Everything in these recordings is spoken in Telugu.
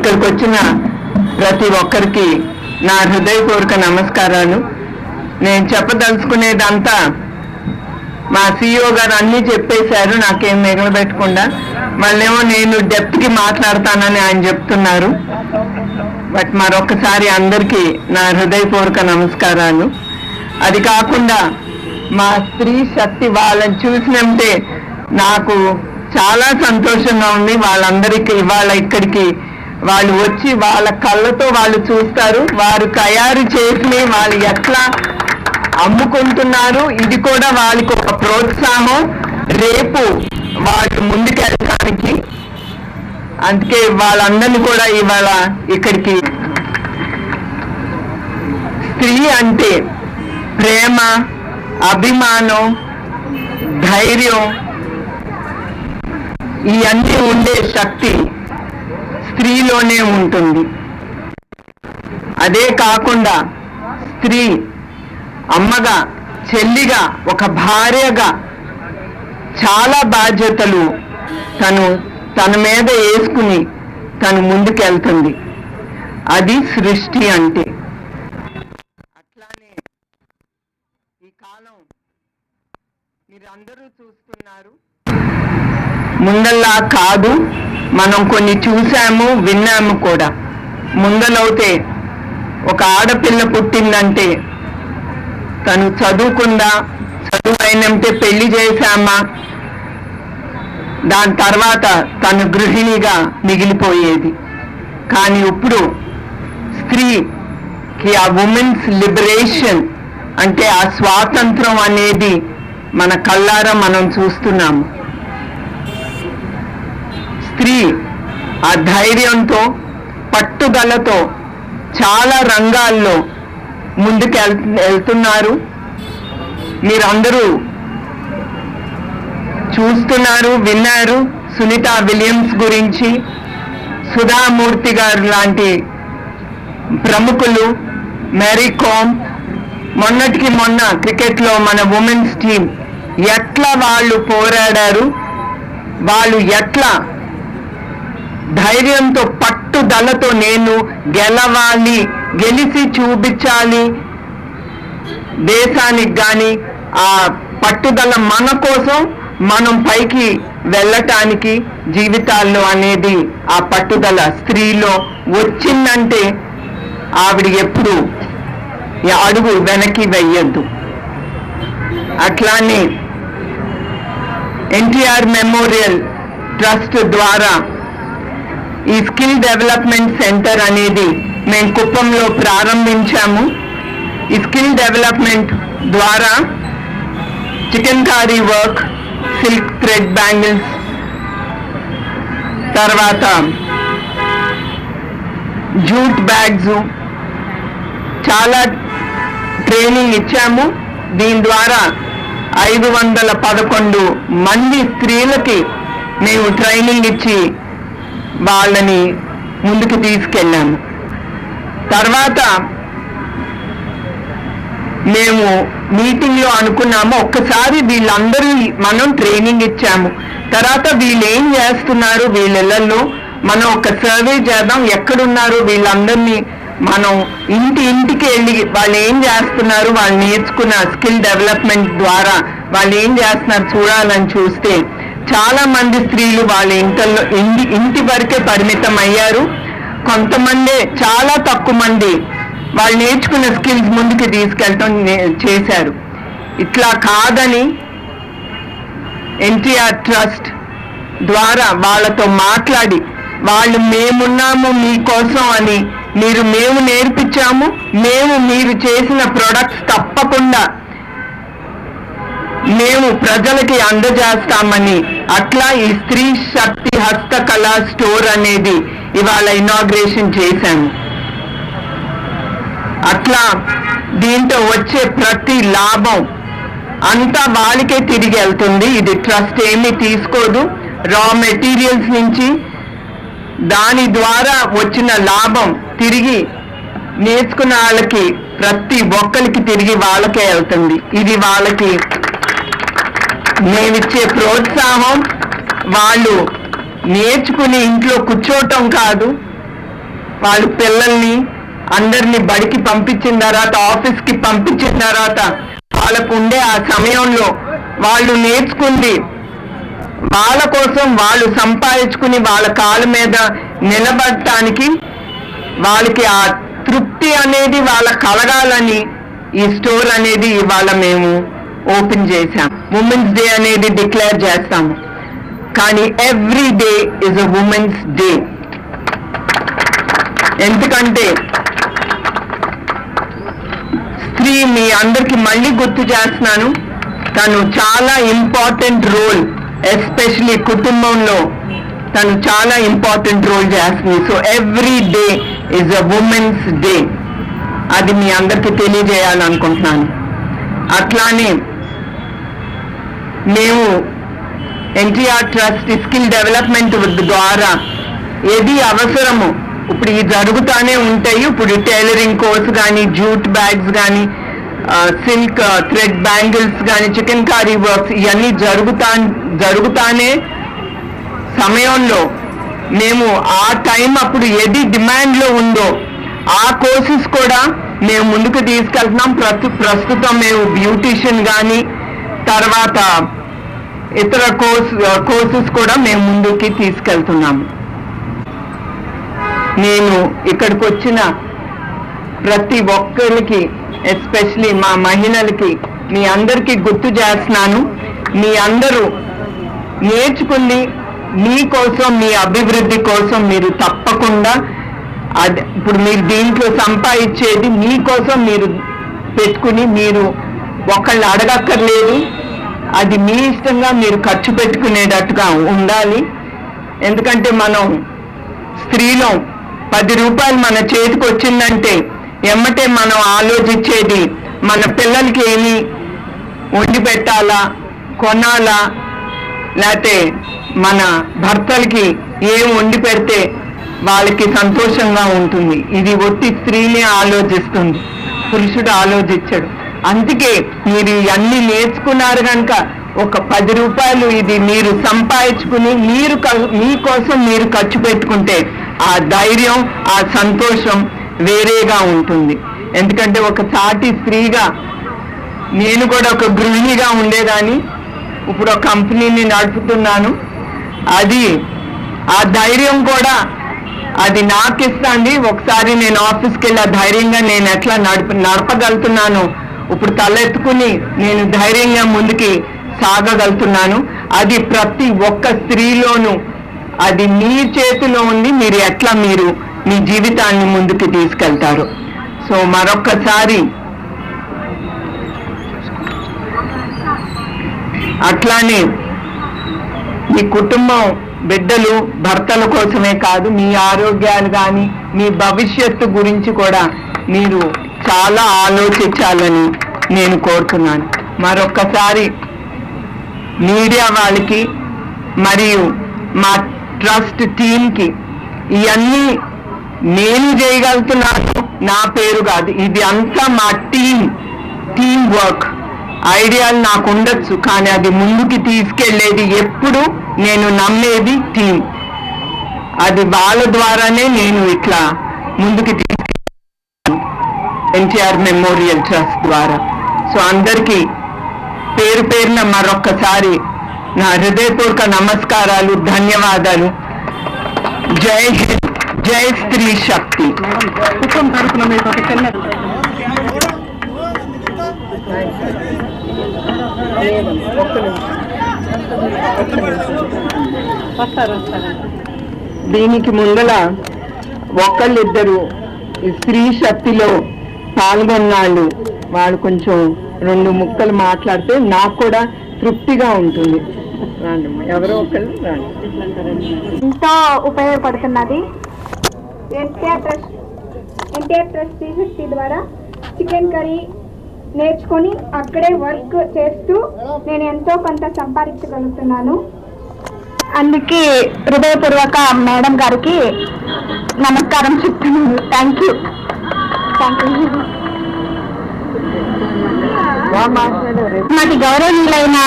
ఇక్కడికి వచ్చిన ప్రతి ఒక్కరికి నా హృదయపూర్వక నమస్కారాలు. నేను చెప్పదలుచుకునేదంతా మా CEO గారు అన్నీ చెప్పేశారు, నాకేం మిగలబెట్టకుండా. మళ్ళేమో నేను డెప్త్కి మాట్లాడతానని ఆయన చెప్తున్నారు. బట్ మరొకసారి అందరికీ నా హృదయపూర్వక నమస్కారాలు. అది కాకుండా మా స్త్రీ శక్తి వాళ్ళని చూసినంటే నాకు చాలా సంతోషంగా ఉంది. వాళ్ళందరికీ ఇవాళ ఇక్కడికి వాళ్ళు వచ్చి వాళ్ళ కళ్ళతో వాళ్ళు చూస్తారు, వారు తయారు చేసి వాళ్ళు ఎట్లా అమ్ముకుంటున్నారు. ఇది కూడా వాళ్ళకి ఒక ప్రోత్సాహం రేపు వాళ్ళు ముందుకెళ్ళడానికి. అందుకే వాళ్ళందరినీ కూడా ఇవాళ ఇక్కడికి. స్త్రీ అంటే ప్రేమ, అభిమానం, ధైర్యం ఇవన్నీ ఉండే శక్తి స్త్రీలోనే ఉంటుంది. అదే కాకుండా స్త్రీ అమ్మగా, చెల్లిగా, ఒక భార్యగా చాలా బాధ్యతలు తన మీద వేసుకుని తను ముందుకెళ్తుంది. అది సృష్టి అంటే. అట్లానే ఈ కాలం మీరందరూ చూస్తున్నారు, ముందల్లా కాదు. మనం కొన్ని చూసాము, విన్నాము కూడా. ముందలవుతే ఒక ఆడపిల్ల పుట్టిందంటే తను చదువుకుందా, చదువు అయినంటే పెళ్లి చేశామా, దాని తర్వాత తను గృహిణిగా మిగిలిపోయేది. కానీ ఇప్పుడు స్త్రీకి ఆ ఉమెన్స్ లిబరేషన్ అంటే ఆ స్వాతంత్రం అనేది మన కళ్ళారా మనం చూస్తున్నాము. స్త్రీ ఆ ధైర్యంతో, పట్టుదలతో చాలా రంగాల్లో ముందుకు వెళ్తున్నారు. మీరందరూ చూస్తున్నారు, విన్నారు. సునీతా విలియమ్స్ గురించి, సుధామూర్తి గారు లాంటి ప్రముఖులు, మేరీ కోమ్, మొన్నటికి మొన్న క్రికెట్లో మన ఉమెన్స్ టీం ఎట్లా వాళ్ళు పోరాడారు, వాళ్ళు ఎట్లా ధైర్యంతో, పట్టుదలతో నేను గెలవాలి, గెలిచి చూపించాలి దేశానికి. కానీ ఆ పట్టుదల మన కోసం, మనం పైకి వెళ్ళటానికి జీవితాల్లో అనేది ఆ పట్టుదల స్త్రీలో వచ్చిందంటే ఆవిడ ఎప్పుడు అడుగు వెనక్కి వెయ్యొద్దు. అట్లానే ఎన్టీఆర్ మెమోరియల్ ట్రస్ట్ ద్వారా ఈ స్కిల్ డెవలప్మెంట్ సెంటర్ అనేది మేము కుప్పంలో ప్రారంభించాము. ఈ స్కిల్ డెవలప్మెంట్ ద్వారా chikankari work, silk thread bangles, తర్వాత జూట్ బ్యాగ్స్ చాలా ట్రైనింగ్ ఇచ్చాము. దీని ద్వారా 511 మంది స్త్రీలకి మేము ట్రైనింగ్ ఇచ్చి వాళ్ళని ముందుకు తీసుకెళ్ళాము. తర్వాత మేము మీటింగ్లో అనుకున్నాము, ఒక్కసారి వీళ్ళందరూ మనం ట్రైనింగ్ ఇచ్చాము, తర్వాత వీళ్ళు ఏం చేస్తున్నారు వీళ్ళల్లో మనం ఒక సర్వే చేద్దాం. ఎక్కడున్నారు వీళ్ళందరినీ మనం ఇంటికి వెళ్ళి వాళ్ళు ఏం చేస్తున్నారు, వాళ్ళు నేర్చుకున్న స్కిల్ డెవలప్మెంట్ ద్వారా వాళ్ళు ఏం చేస్తున్నారు చూడాలని చూస్తే చాలా మంది స్త్రీలు వాళ్ళ ఇంటి వరకే పరిమితం అయ్యారు. కొంతమంది, చాలా తక్కువ మంది వాళ్ళు నేర్చుకున్న స్కిల్స్ ముందుకు తీసుకెళ్ళటం చేశారు. ఇట్లా కాదని ఎన్టీఆర్ ట్రస్ట్ ద్వారా వాళ్ళతో మాట్లాడి, వాళ్ళు మేమున్నాము మీకోసం అని, మేము నేర్పించాము, మీరు చేసిన ప్రొడక్ట్స్ తప్పకుండా మేము ప్రజలకి అందజేస్తామని, అట్లా ఈ స్త్రీ శక్తి హస్తకళా స్టోర్ అనేది ఇవాళ ఇనాగ్రేషన్ చేశాము. అట్లా దీంతో వచ్చే ప్రతి లాభం అంతా వాళ్ళకే తిరిగి వెళ్తుంది. ఇది ట్రస్ట్ ఏమీ తీసుకోదు. రా మెటీరియల్స్ నుంచి దాని ద్వారా వచ్చిన లాభం తిరిగి నేర్చుకున్న వాళ్ళకి, ప్రతి ఒక్కరికి తిరిగి వాళ్ళకే వెళ్తుంది. ఇది వాళ్ళకి మేమిచ్చే ప్రోత్సాహం. వాళ్ళు నేర్చుకుని ఇంట్లో కూర్చోవటం కాదు, వాళ్ళు పిల్లల్ని అందరినీ బడికి పంపించిన తర్వాత, ఆఫీస్కి పంపించిన తర్వాత వాళ్ళకు ఉండే ఆ సమయంలో వాళ్ళు నేర్చుకుంది వాళ్ళ కోసం, వాళ్ళు సంపాదించుకుని వాళ్ళ కాళ్ళ మీద నిలబడటానికి, వాళ్ళకి ఆ తృప్తి అనేది వాళ్ళ కలగాలని ఈ స్టోర్ అనేది ఇవాళ మేము ఓపెన్ చేశాం. ఉమెన్స్ డే అనేది డిక్లేర్ చేస్తాము, కానీ every day is a women's day. ఎందుకంటే స్త్రీ, మీ అందరికి మళ్ళీ గుర్తు చేస్తున్నాను, తను చాలా ఇంపార్టెంట్ రోల్, ఎస్పెషలీ కుటుంబంలో తను చాలా ఇంపార్టెంట్ రోల్ చేస్తుంది. So every day is a women's day, అది మీ అందరికీ తెలియజేయాలనుకుంటున్నాను. అట్లానే మేము ఎన్టీఆర్ ట్రస్ట్ స్కిల్ డెవలప్మెంట్ ద్వారా ఏది అవసరమో ఇప్పుడు ఈ జరుగుతానే ఉంటాయి. ఇప్పుడు టైలరింగ్ కోర్స్ కానీ, జూట్ బ్యాగ్స్ కానీ, సిల్క్ థ్రెడ్ బ్యాంగిల్స్ కానీ, చికెన్ కర్రీ వర్క్స్, ఇవన్నీ జరుగుతానే సమయంలో మేము ఆ టైం అప్పుడు ఏది డిమాండ్లో ఉందో ఆ కోర్సెస్ కూడా మేము ముందుకు తీసుకెళ్తున్నాం. ప్రస్తుతం మేము బ్యూటీషియన్ కానీ, తర్వాత ఇతర కోర్సెస్ కూడా మేము ముందుకి తీసుకెళ్తున్నాము. నేను ఇక్కడికి వచ్చిన ప్రతి ఒక్కరికి, ఎస్పెషలీ మా మహిళలకి, మీ అందరికీ గుర్తు చేస్తున్నాను, మీ అందరూ నేర్చుకుని మీకోసం, మీ అభివృద్ధి కోసం మీరు తప్పకుండా ఇప్పుడు మీరు దీంట్లో సంపాదించేది మీకోసం మీరు పెట్టుకుని, మీరు ఒకళ్ళు అడగక్కర్లేదు, అది మీ ఇష్టంగా మీరు ఖర్చు పెట్టుకునేటట్టుగా ఉండాలి. ఎందుకంటే మనం స్త్రీలో 10 రూపాయలు మన చేతికి వచ్చిందంటే ఎమ్మటే మనం ఆలోచించేది మన పిల్లలకి ఏమి వండి పెట్టాలా, కొనాలా, లేకపోతే మన భర్తలకి ఏం వండి పెడితే వాళ్ళకి సంతోషంగా ఉంటుంది. ఇది ఒట్టి స్త్రీనే ఆలోచిస్తుంది, పురుషుడు ఆలోచించడు. అందుకే మీరు ఇవన్నీ నేర్చుకున్నారు కనుక ఒక 10 రూపాయలు ఇది మీరు సంపాదించుకుని మీకోసం మీరు ఖర్చు పెట్టుకుంటే ఆ ధైర్యం, ఆ సంతోషం వేరేగా ఉంటుంది. ఎందుకంటే ఒక సాటి స్త్రీగా నేను కూడా ఒక గృహిణిగా ఉండేదాన్ని, ఇప్పుడు ఒక కంపెనీని నడుపుతున్నాను. అది ఆ ధైర్యం కూడా అది నాకు ఇస్తుంది. ఒకసారి నేను ఆఫీస్కి వెళ్ళి ఆ ధైర్యంగా నేను ఎట్లా నడపగలుగుతున్నాను, ఇప్పుడు తలెత్తుకుని నేను ధైర్యంగా ముందుకి సాగగలుగుతున్నాను. అది ప్రతి ఒక్క స్త్రీలోనూ అది మీ చేతిలో ఉంది, మీరు ఎట్లా మీరు మీ జీవితాన్ని ముందుకు తీసుకెళ్తారు. సో మరొక్కసారి అట్లానే మీ కుటుంబం, బిడ్డలు, భర్తల కోసమే కాదు, మీ ఆరోగ్యాలు కానీ మీ భవిష్యత్తు గురించి కూడా మీరు చాలా ఆలోచించాలని నేను కోరుతున్నాను. మరొక్కసారి మీడియా వాళ్ళకి మరియు మా ట్రస్ట్ టీంకి ఇవన్నీ నేను చేయగలుగుతున్నాను, నా పేరు కాదు, ఇది అంతా మా టీం వర్క్. ఐడియాలు నాకు ఉండొచ్చు, కానీ అది ముందుకి తీసుకెళ్లేది ఎప్పుడు నేను నమ్మేది టీం. అది వాళ్ళ ద్వారానే నేను ఇట్లా ముందుకి తీసుకెళ్ళాను, ఎన్టీఆర్ మెమోరియల్ ట్రస్ట్ ద్వారా. సో అందరికీ పేరు పేరున మరొక్కసారి నా హృదయపూర్వక నమస్కారాలు, ధన్యవాదాలు. జై హింద్, జై స్త్రీ శక్తి. దీనికి ముందల ఒకళ్ళిద్దరు స్త్రీ శక్తిలో పాల్గొన్నాళ్ళు వాళ్ళు కొంచెం 2 ముక్కలు మాట్లాడితే నాకు కూడా తృప్తిగా ఉంటుంది. ఎవరో ఒకళ్ళు ఎంతో ఉపయోగపడుతున్నది. ఎన్టీఆర్ ట్రస్ట్ శ్రీశక్తి ద్వారా చికెన్ కర్రీ నేర్చుకొని అక్కడే వర్క్ చేస్తూ నేను ఎంతో కొంత సంపాదించగలుగుతున్నాను. అందుకే హృదయపూర్వక మేడం గారికి నమస్కారం చెప్తున్నాను. Thank you. మాకు గౌరవనీయులైన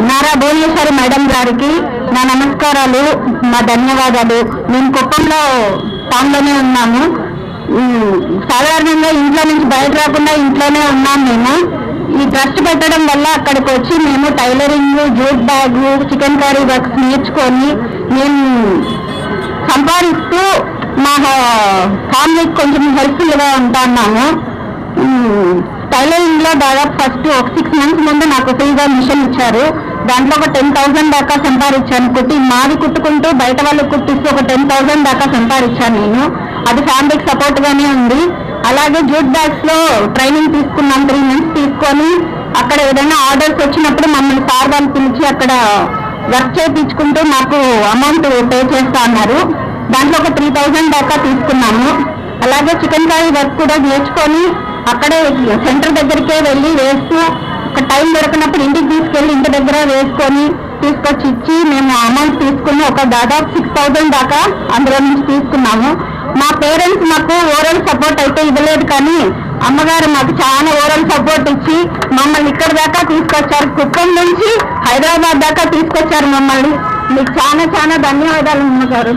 నారా భువనేశ్వరి మేడం గారికి నా నమస్కారాలు, మా ధన్యవాదాలు. మేము కుప్పంలో టౌన్ లోనే ఉన్నాము. సాధారణంగా ఇంట్లో నుంచి బయట రాకుండా ఇంట్లోనే ఉన్నాం మేము. ఈ ట్రస్ట్ పెట్టడం వల్ల అక్కడికి వచ్చి మేము tailoring, jute bag, chicken curry works నేర్చుకొని మేము సంపాదిస్తూ మా ఫ్యామిలీకి కొంచెం హెల్ప్ఫుల్ గా ఉంటున్నాము. టైలరింగ్ లో దాదాపు ఫస్ట్ ఒక 6 months ముందు నాకు ఫ్రీగా మిషన్ ఇచ్చారు. దాంట్లో ఒక 10,000 దాకా సంపాదించాను. మాది కుట్టుకుంటూ బయట వాళ్ళకి కుట్టిస్తూ ఒక 10,000 దాకా సంపాదించాను నేను. అది ఫ్యామిలీకి సపోర్ట్ గానే ఉంది. అలాగే జూట్ బ్యాగ్స్ లో ట్రైనింగ్ తీసుకున్నాం. 3 months తీసుకొని అక్కడ ఏదైనా ఆర్డర్స్ వచ్చినప్పుడు మమ్మల్ని సార్ వాళ్ళు పిలిచి అక్కడ వర్క్ చేయించుకుంటూ నాకు అమౌంట్ పే చేస్తా అన్నారు. దాంట్లో ఒక 3,000 దాకా తీసుకున్నాము. అలాగే చికెన్ కర్రీ వర్క్ కూడా నేర్చుకొని అక్కడే సెంటర్ దగ్గరికే వెళ్ళి వేస్తూ ఒక టైం దొరికినప్పుడు ఇంటికి తీసుకెళ్లి ఇంటి దగ్గర వేసుకొని తీసుకొచ్చి ఇచ్చి మేము అమౌంట్ తీసుకుని ఒక దాదాపు 6,000 దాకా అందులో నుంచి తీసుకున్నాము. మా పేరెంట్స్ మాకు ఓరల్ సపోర్ట్ అయితే ఇవ్వలేదు, కానీ అమ్మగారు మాకు చాలా ఓరల్ సపోర్ట్ ఇచ్చి మమ్మల్ని ఇక్కడ దాకా తీసుకొచ్చారు. కుప్పం నుంచి హైదరాబాద్ దాకా తీసుకొచ్చారు మమ్మల్ని. మీకు చాలా చాలా ధన్యవాదాలు అమ్మగారు.